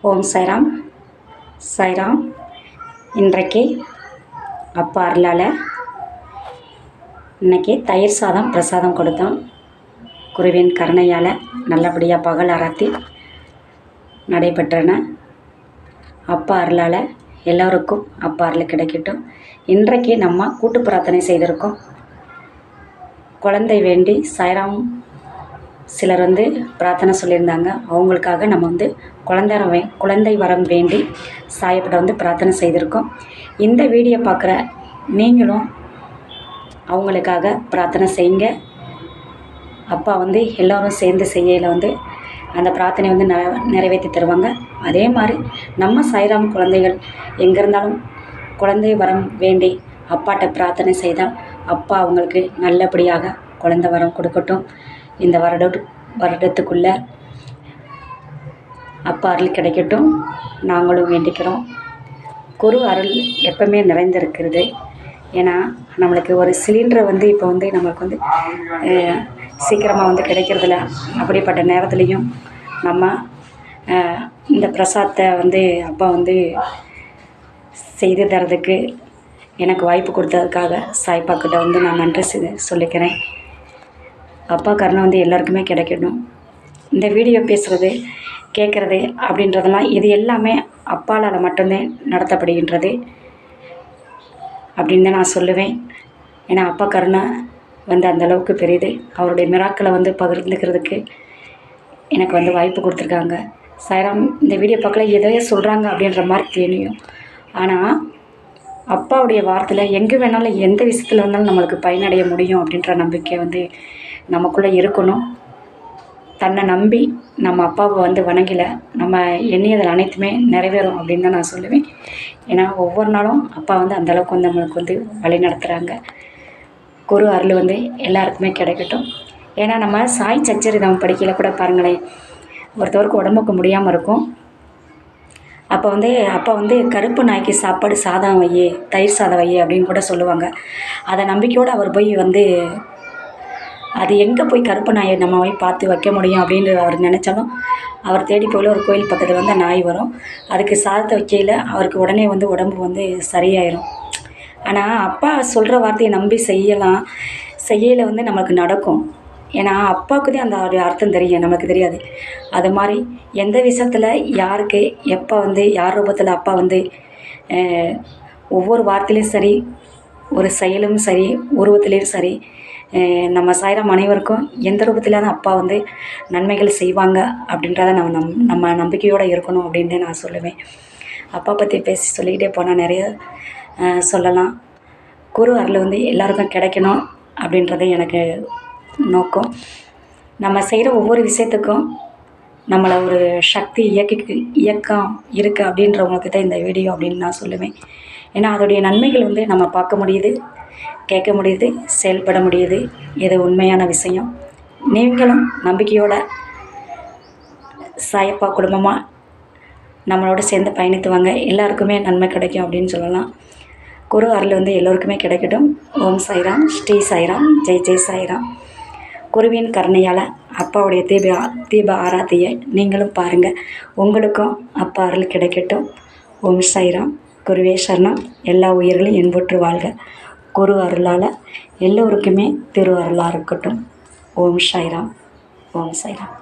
ஓம் சாய்ராம். சாய்ராம். இன்றைக்கு அப்பா அருளால் இன்றைக்கி தயிர் சாதம் பிரசாதம் கொடுத்தோம். குருவின் கருணையால் நல்லபடியாக பகல் ஆராத்தி நடைபெற்றன. அப்பா அருளால் எல்லோருக்கும் அப்பா அருள் கிடைக்கட்டும். இன்றைக்கு நம்ம கூட்டு பிரார்த்தனை செய்திருக்கோம். குழந்தை வேண்டி சாய்ராம் சிலர் பிரார்த்தனை சொல்லியிருந்தாங்க. அவங்களுக்காக நம்ம குழந்தை வரம் வேண்டி சாயப்பட்ட பிரார்த்தனை செய்திருக்கோம். இந்த வீடியோ பார்க்குற நீங்களும் அவங்களுக்காக பிரார்த்தனை செய்யுங்க. அப்பா எல்லோரும் சேர்ந்து செய்யல அந்த பிரார்த்தனை நிறைவேற்றி தருவாங்க. அதே மாதிரி நம்ம சாய்ராம் குழந்தைகள் எங்கே இருந்தாலும் குழந்தை வரம் வேண்டி அப்பாட்ட பிரார்த்தனை செய்தால் அப்பா அவங்களுக்கு நல்லபடியாக குழந்தை வரம் கொடுக்கட்டும். இந்த வருடத்துக்குள்ளே அப்பா அருள் கிடைக்கட்டும். நாங்களும் வேண்டிக்கிறோம். குரு அருள் எப்பவுமே நிறைந்திருக்கிறது. ஏன்னா நம்மளுக்கு ஒரு சிலிண்டரை இப்போ நம்மளுக்கு சீக்கிரமாக கிடைக்கிறதில்ல. அப்படிப்பட்ட நேரத்துலையும் நம்ம இந்த பிரசாதத்தை அப்பா செய்து தரதுக்கு எனக்கு வாய்ப்பு கொடுத்ததுக்காக சாய்ப்பாக்கிட்ட நான் நன்றி சொல்லிக்கிறேன். அப்பா கருணை எல்லாருக்குமே கிடைக்கணும். இந்த வீடியோ பேசுகிறது கேட்குறது அப்படின்றதெல்லாம் இது எல்லாமே அப்பாலால் மட்டும்தான் நடத்தப்படுகின்றது அப்படின்னு தான் நான் சொல்லுவேன். ஏன்னா அப்பா கருணை அந்தளவுக்கு பெரியது. அவருடைய மிராக்களை பகிர்ந்துக்கிறதுக்கு எனக்கு வாய்ப்பு கொடுத்துருக்காங்க. சாய்ராம் இந்த வீடியோ பார்க்கல எதையோ சொல்கிறாங்க அப்படின்ற மாதிரி தெரியும். ஆனால் அப்பாவுடைய வார்த்தையில் எங்கே வேணாலும் எந்த விஷயத்தில் வந்தாலும் நம்மளுக்கு பயனடைய முடியும் அப்படின்ற நம்பிக்கை நமக்குள்ளே இருக்கணும். தன்னை நம்பி நம்ம அப்பாவை வணங்கலை நம்ம எண்ணியதில் அனைத்துமே நிறைவேறும் அப்படின்னு தான் நான் சொல்லுவேன். ஏன்னா ஒவ்வொரு நாளும் அப்பா அந்தளவுக்கு நம்மளுக்கு வழி நடத்துகிறாங்க. குரு அருள் எல்லாருக்குமே கிடைக்கட்டும். ஏன்னா நம்ம சாய் சச்சரிதம் படிக்கல கூட பாருங்களேன். ஒருத்தவருக்கு உடம்புக்கு முடியாமல் இருக்கும். அப்போ அப்பா கருப்பு நாய்க்கு சாப்பாடு சாதம் வையே, தயிர் சாதம் வையே அப்படின்னு கூட சொல்லுவாங்க. அதை நம்பிக்கையோடு அவர் போய் அது எங்கே போய் கருப்பு நாயை நம்ம போய் பார்த்து வைக்க முடியும் அப்படின்னு அவர் நினச்சாலும் அவர் தேடி போய் ஒரு கோயில் பக்கத்தில் நாய் வரும். அதுக்கு சாதத்தை வைக்கையில் அவருக்கு உடனே உடம்பு சரியாயிடும். ஆனால் அப்பா சொல்கிற வார்த்தையை நம்பி செய்யலை நமக்கு நடக்கும். ஏன்னா அப்பாவுக்கு தான் அந்த அர்த்தம் தெரியும், நமக்கு தெரியாது. அது மாதிரி எந்த விஷயத்தில் யாருக்கு எப்போ யார் ரூபத்தில் அப்பா ஒவ்வொரு வார்த்தையிலையும் சரி, ஒரு செயலும் சரி, உருவத்திலையும் சரி, நம்ம சாய்ராம் அனைவருக்கும் எந்த ரூபத்திலான அப்பா நன்மைகள் செய்வாங்க அப்படின்றத நம்ம நம்பிக்கையோடு இருக்கணும் அப்படின்னு நான் சொல்லுவேன். அப்பா பற்றி பேசி சொல்லிக்கிட்டே போனால் நிறைய சொல்லலாம். குரு அருள் எல்லாருக்கும் கிடைக்கணும் அப்படின்றது எனக்கு நோக்கம். நம்ம செய்கிற ஒவ்வொரு விஷயத்துக்கும் நம்மளை ஒரு சக்தி இயக்கம் இருக்குது அப்படின்றவங்களுக்கு தான் இந்த வீடியோ அப்படின்னு நான் சொல்லுவேன். ஏன்னா அதோடைய நன்மைகள் நம்ம பார்க்க முடியுது, கேட்க முடியுது, செயல்பட முடியுது. இது உண்மையான விஷயம். நீங்களும் நம்பிக்கையோட சாயப்பா குடும்பமாக நம்மளோட சேர்ந்து பயணித்து வாங்க. எல்லாருக்குமே நன்மை கிடைக்கும் அப்படின்னு சொல்லலாம். குரு அருள் எல்லோருக்குமே கிடைக்கட்டும். ஓம் சாய்ராம். ஸ்ரீ சாய்ராம். ஜெய் ஜெய் சாய்ராம். குருவின் கருணையால் அப்பாவுடைய தீப ஆராத்தியை நீங்களும் பாருங்கள். உங்களுக்கும் அப்பா அருள் கிடைக்கட்டும். ஓம் சாய்ராம். குருவே சரணம். எல்லா உயிர்களையும் இன்புற்று வாழ்க. குரு அருளால் எல்லோருக்குமே திரு அருளாக இருக்கட்டும். ஓம் சாய்ராம். ஓம் சாய்ராம்.